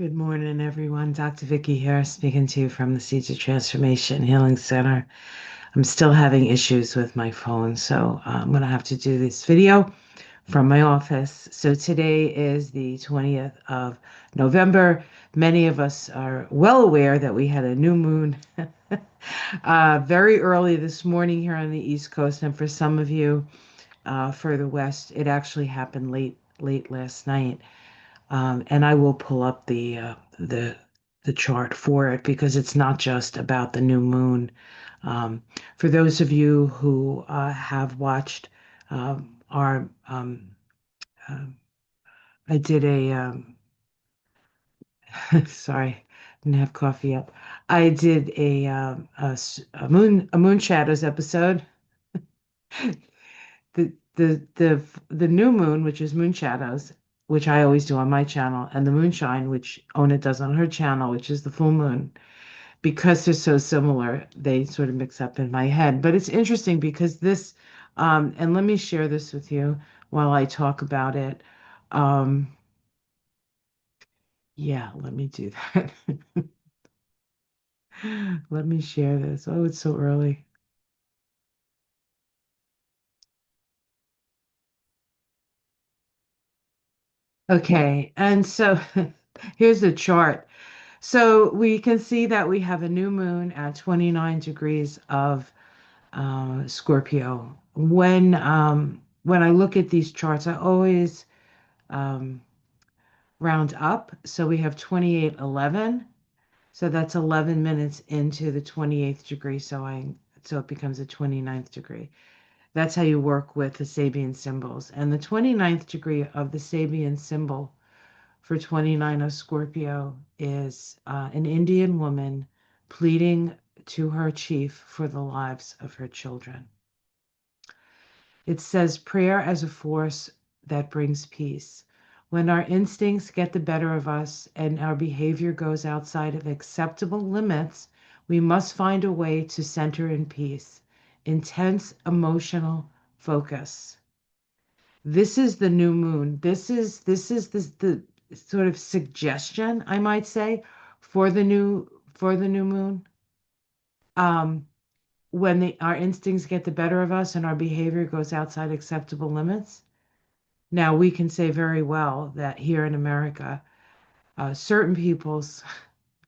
Good morning, everyone. Dr. Vicky here, speaking to you from the Seeds of Transformation Healing Center. I'm still having issues with my phone, so I'm going to have to do this video from my office. So today is the 20th of November. Many of us are well aware that we had a new moon very early this morning here on the East Coast, and for some of you further west, it actually happened late last night. And I will pull up the chart for it because it's not just about the new moon. For those of you who have watched our, uh, I did sorry, didn't have coffee yet. I did a moon shadows episode. The new moon, which is moon shadows, which I always do on my channel, and the moonshine, which Ona does on her channel, which is the full moon. Because they're so similar, they sort of mix up in my head. But it's interesting because and let me share this with you while I talk about it. Um, yeah, let me do that. Let me share this. Oh, it's so early. Okay, and so here's the chart. So we can see that we have a new moon at 29 degrees of Scorpio. When I look at these charts, I always um, round up. So we have 28:11. So that's 11 minutes into the 28th degree. So it becomes a 29th degree. That's how you work with the Sabian symbols. And the 29th degree of the Sabian symbol for 29 of Scorpio is an Indian woman pleading to her chief for the lives of her children. It says prayer as a force that brings peace. When our instincts get the better of us and our behavior goes outside of acceptable limits, we must find a way to center in peace. Intense emotional focus. This is the new moon. The sort of suggestion, I might say, for the new moon. Um, when our instincts get the better of us and our behavior goes outside acceptable limits. Now, we can say very well that here in America, certain people's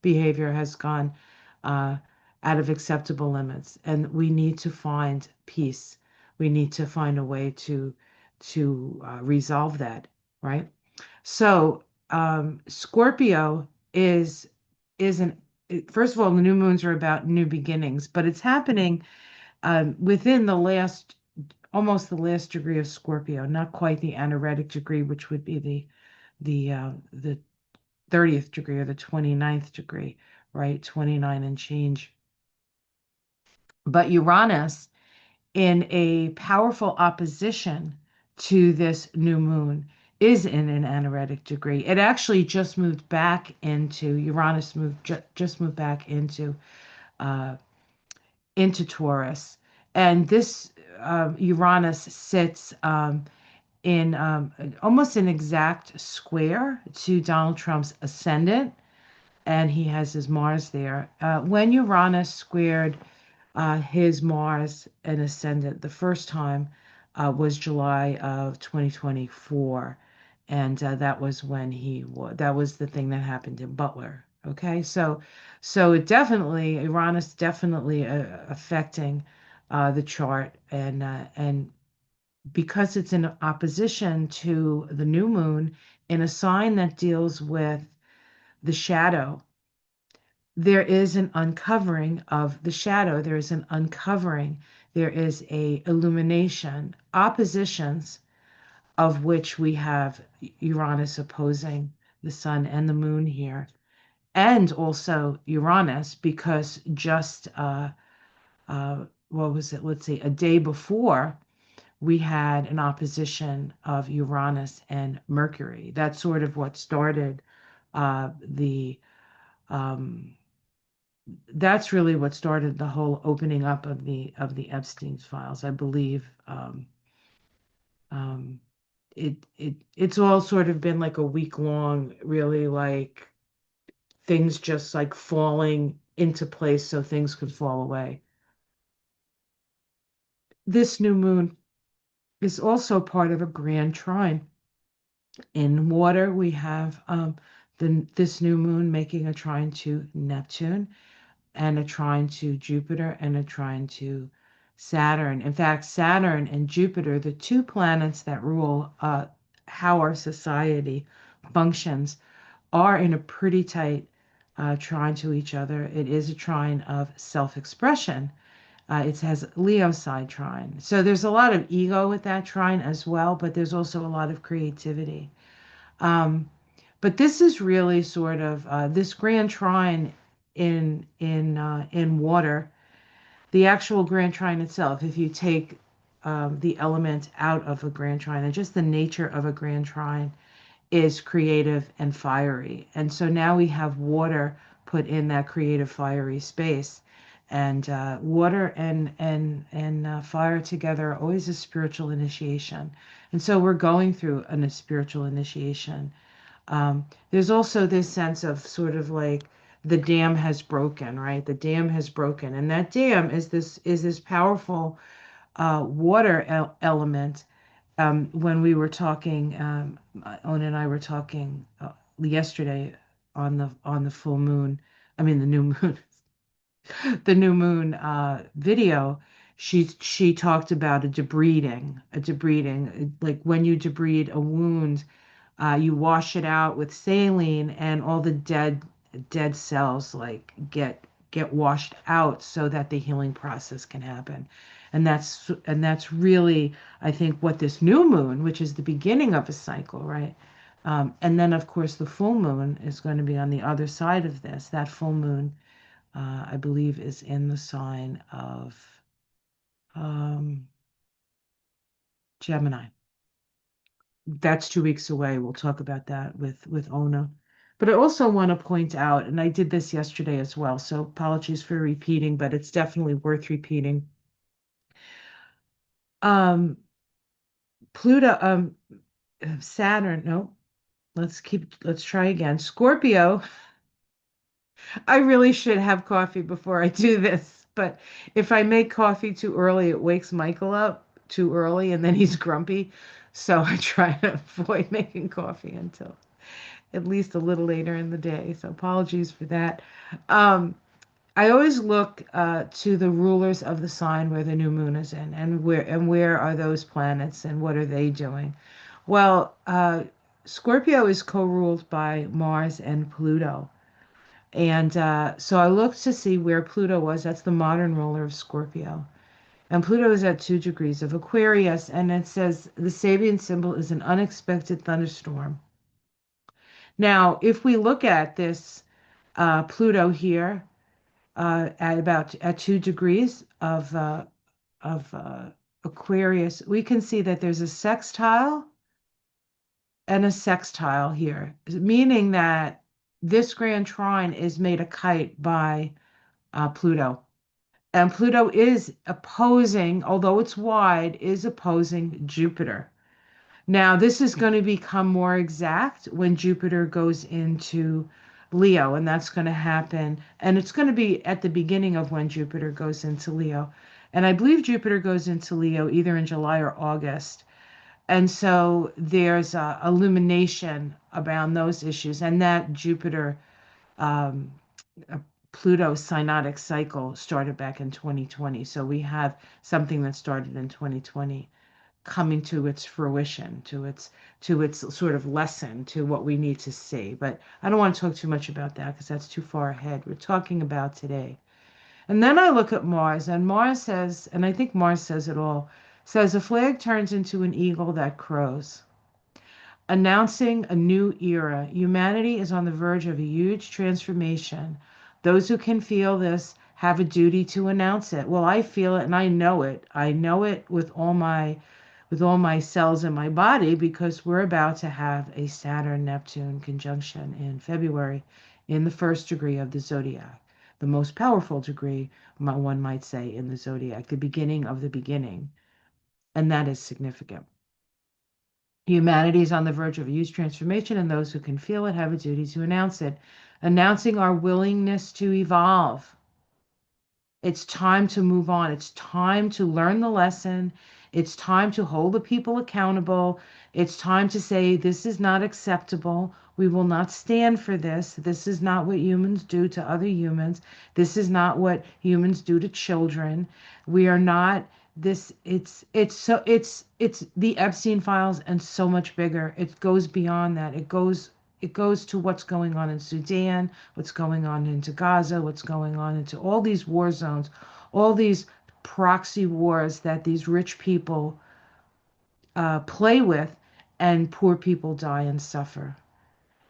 behavior has gone uh, out of acceptable limits, and we need to find peace. We need to find a way to resolve that, right? So, Scorpio isn't. First of all, the new moons are about new beginnings, but it's happening within the last, almost the last degree of Scorpio, not quite the anaretic degree, which would be the 30th degree or the 29th degree, right? 29 and change. But Uranus in a powerful opposition to this new moon is in an anaretic degree. It actually just moved back into Uranus just moved back uh, into Taurus, and this Uranus sits in almost an exact square to Donald Trump's ascendant, and he has his Mars there. When Uranus squared his Mars and ascendant the first time was July of 2024. And that was when that was the thing that happened in Butler. Okay, so it definitely, Uranus definitely affecting the chart, and because it's in opposition to the new moon in a sign that deals with the shadow, there is an uncovering of the shadow. There is an uncovering. There is a illumination, oppositions of which we have Uranus opposing the sun and the moon here, and also Uranus because just what was it? Let's see, a day before we had an opposition of Uranus and Mercury. That's sort of what started the um, that's really what started the whole opening up of the Epstein's files, I believe. Um, it's all sort of been like a week long, really like. things just like falling into place so things could fall away. This new moon is also part of a grand trine. In water, we have this new moon making a trine to Neptune and a trine to Jupiter and a trine to Saturn. In fact, Saturn and Jupiter, the two planets that rule how our society functions, are in a pretty tight trine to each other. It is a trine of self-expression. It has Leo side trine. So there's a lot of ego with that trine as well, but there's also a lot of creativity. Um, but this is really sort of this grand trine in water. The actual grand trine itself, if you take the element out of a grand trine and just the nature of a grand trine, is creative and fiery. And so now we have water put in that creative, fiery space. And water and fire together are always a spiritual initiation. And so we're going through a spiritual initiation. There's also this sense of sort of like the dam has broken, right? The dam has broken, and that dam is this powerful water element. When we were talking, Ona and I were talking yesterday on the full moon. I mean the new moon, the new moon video. She talked about a debriding, like when you debride a wound, you wash it out with saline, and all the dead cells like get washed out so that the healing process can happen. And that's really, I think, what this new moon, which is the beginning of a cycle, right? And then, of course, the full moon is going to be on the other side of this. That full moon, I believe, is in the sign of um, Gemini. That's 2 weeks away. We'll talk about that with Ona. But I also want to point out, and I did this yesterday as well, so apologies for repeating, but it's definitely worth repeating. Um, Pluto, Saturn, no, let's try again. Scorpio, I really should have coffee before I do this, but if I make coffee too early, it wakes Michael up too early and then he's grumpy. So I try to avoid making coffee until at least a little later in the day. So apologies for that. Um, I always look to the rulers of the sign where the new moon is in, and where are those planets, and what are they doing? Well, Scorpio is co-ruled by Mars and Pluto, and so I looked to see where Pluto was. That's the modern ruler of Scorpio, and Pluto is at 2 degrees of Aquarius, and it says the Sabian symbol is an unexpected thunderstorm. Now, if we look at this Pluto here at 2 degrees of Aquarius, we can see that there's a sextile and a sextile here, meaning that this grand trine is made a kite by Pluto. And Pluto is opposing, although it's wide, is opposing Jupiter. Now, this is going to become more exact when Jupiter goes into Leo, and that's going to happen. And it's going to be at the beginning of when Jupiter goes into Leo. And I believe Jupiter goes into Leo either in July or August. And so there's illumination around those issues. And that Jupiter um, uh, Pluto synodic cycle started back in 2020. So we have something that started in 2020 coming to its fruition, to its sort of lesson, to what we need to see. But I don't want to talk too much about that because that's too far ahead. We're talking about today. And then I look at Mars, and Mars says, and I think Mars says it all, says a flag turns into an eagle that crows, announcing a new era. Humanity is on the verge of a huge transformation. Those who can feel this have a duty to announce it. Well, I feel it and I know it. I know it with all my cells in my body because we're about to have a Saturn-Neptune conjunction in February in the first degree of the zodiac, the most powerful degree, one might say, in the zodiac, the beginning of the beginning. And that is significant. Humanity is on the verge of a huge transformation, and those who can feel it have a duty to announce it. announcing our willingness to evolve. It's time to move on. It's time to learn the lesson. It's time to hold the people accountable. It's time to say, this is not acceptable. We will not stand for this. This is not what humans do to other humans. This is not what humans do to children. We are not this. It's the Epstein files and so much bigger. It goes beyond that. It goes to what's going on in Sudan, what's going on into Gaza, what's going on into all these war zones, all these proxy wars that these rich people play with, and poor people die and suffer.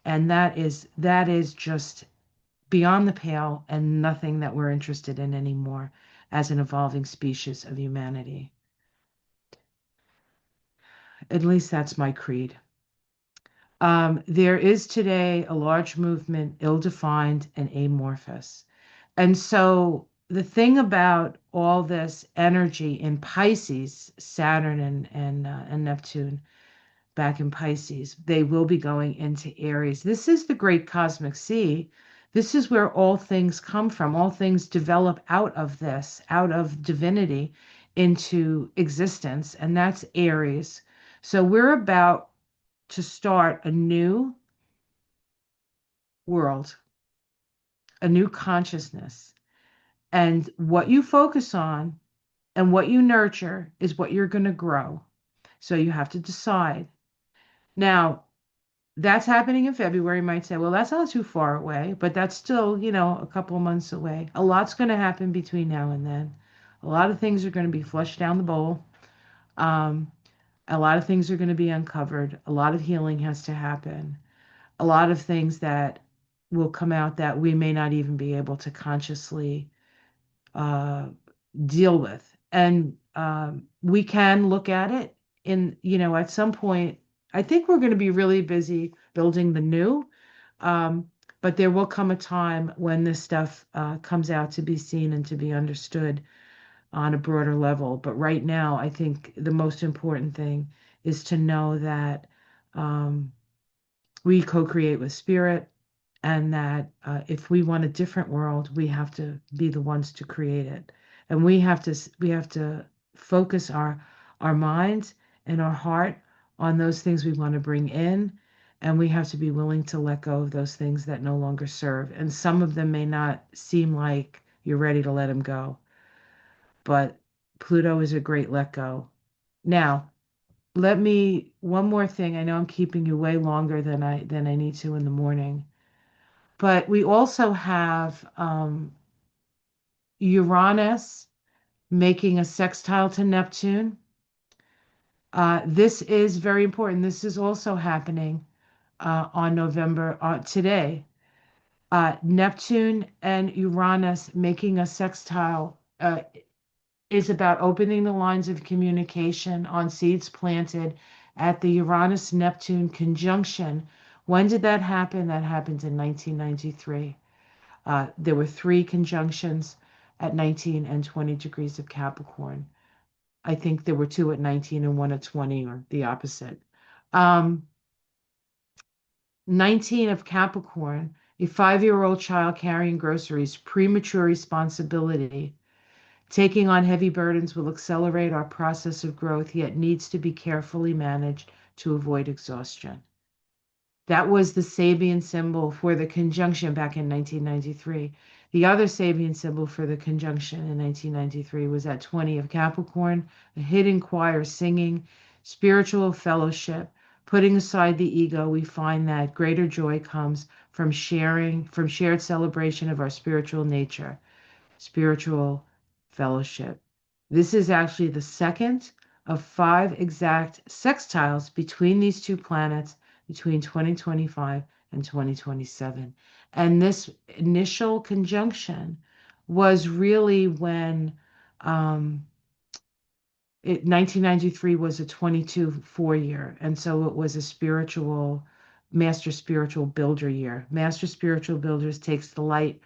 And that is just beyond the pale and nothing that we're interested in anymore as an evolving species of humanity. At least that's my creed. There is today a large movement, ill-defined and amorphous. And so the thing about all this energy in Pisces, Saturn and Neptune back in Pisces, they will be going into Aries. This is the great cosmic sea. This is where all things come from. All things develop out of this, out of divinity into existence, and that's Aries. So we're about to start a new world, a new consciousness. And what you focus on and what you nurture is what you're going to grow. So you have to decide. Now, that's happening in February. You might say, well, that's not too far away, but that's still, a couple of months away. A lot's going to happen between now and then. A lot of things are going to be flushed down the bowl. Um, a lot of things are going to be uncovered. A lot of healing has to happen. A lot of things that will come out that we may not even be able to consciously uh, deal with. And we can look at it at some point. I think we're going to be really busy building the new, um, but there will come a time when this stuff comes out to be seen and to be understood on a broader level. But right now, I think the most important thing is to know that um, we co-create with spirit, and that if we want a different world, we have to be the ones to create it, and we have to focus our minds and our heart on those things we want to bring in, and we have to be willing to let go of those things that no longer serve. And some of them may not seem like you're ready to let them go, but Pluto is a great let go. Now, let me one more thing. I know I'm keeping you way longer than I need to in the morning. But we also have Uranus making a sextile to Neptune. This is very important. This is also happening on November, today. Neptune and Uranus making a sextile is about opening the lines of communication on seeds planted at the Uranus-Neptune conjunction. When did that happen? That happened in 1993. There were three conjunctions at 19 and 20 degrees of Capricorn. I think there were two at 19 and one at 20, or the opposite. Um, 19 of Capricorn, a 5-year-old child carrying groceries, premature responsibility. Taking on heavy burdens will accelerate our process of growth, yet needs to be carefully managed to avoid exhaustion. That was the Sabian symbol for the conjunction back in 1993. The other Sabian symbol for the conjunction in 1993 was at 20 of Capricorn, a hidden choir singing, spiritual fellowship. Putting aside the ego, we find that greater joy comes from shared celebration of our spiritual nature, spiritual fellowship. This is actually the second of 5 exact sextiles between these two planets between 2025 and 2027. And this initial conjunction was really when 1993 was a 22-4 year. And so it was a master spiritual builder year. Master spiritual builders takes the light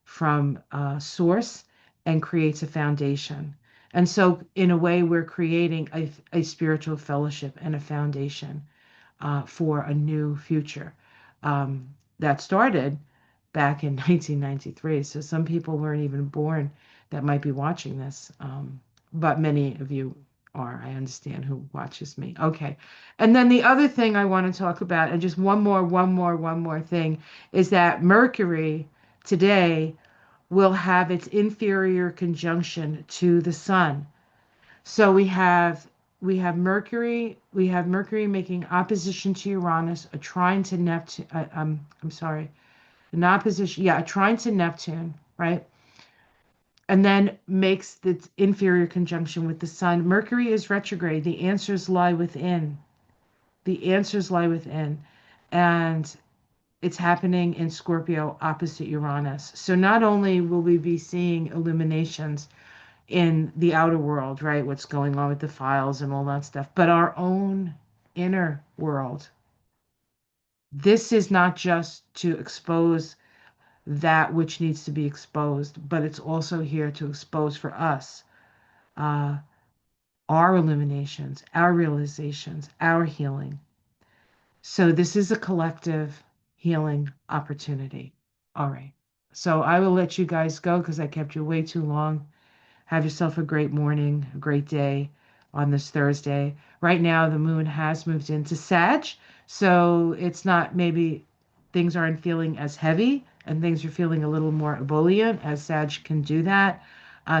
from source and creates a foundation. And so in a way, we're creating a spiritual fellowship and a foundation for a new future that started back in 1993. So some people weren't even born that might be watching this. But many of you are. I understand who watches me. Okay. And then the other thing I want to talk about, and just one more thing, is that Mercury today will have its inferior conjunction to the sun. So we have Mercury making opposition to Uranus, a trine to Neptune. I'm sorry, an opposition, yeah, a trine to Neptune, right? And then makes the inferior conjunction with the sun. Mercury is retrograde. The answers lie within. The answers lie within. And it's happening in Scorpio opposite Uranus. So not only will we be seeing illuminations in the outer world, right? What's going on with the files and all that stuff, but our own inner world. This is not just to expose that which needs to be exposed, but it's also here to expose for us uh, our illuminations, our realizations, our healing. So this is a collective healing opportunity. All right. So I will let you guys go because I kept you way too long. Have yourself a great morning, a great day on this Thursday. Right now, the moon has moved into Sag, so it's not maybe things aren't feeling as heavy and things are feeling a little more ebullient as Sag can do that.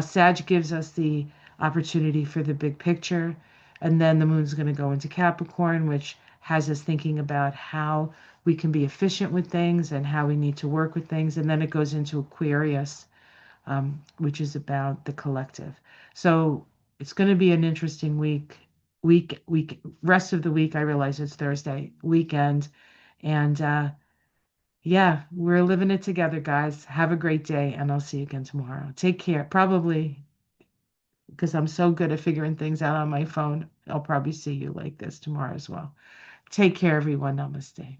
Sag gives us the opportunity for the big picture, and then the moon's going to go into Capricorn, which has us thinking about how we can be efficient with things and how we need to work with things, and then it goes into Aquarius, which is about the collective. So it's going to be an interesting rest of the week. I realize it's Thursday, weekend. And yeah, we're living it together, guys. Have a great day, and I'll see you again tomorrow. Take care. Probably because I'm so good at figuring things out on my phone, I'll probably see you like this tomorrow as well. Take care, everyone. Namaste.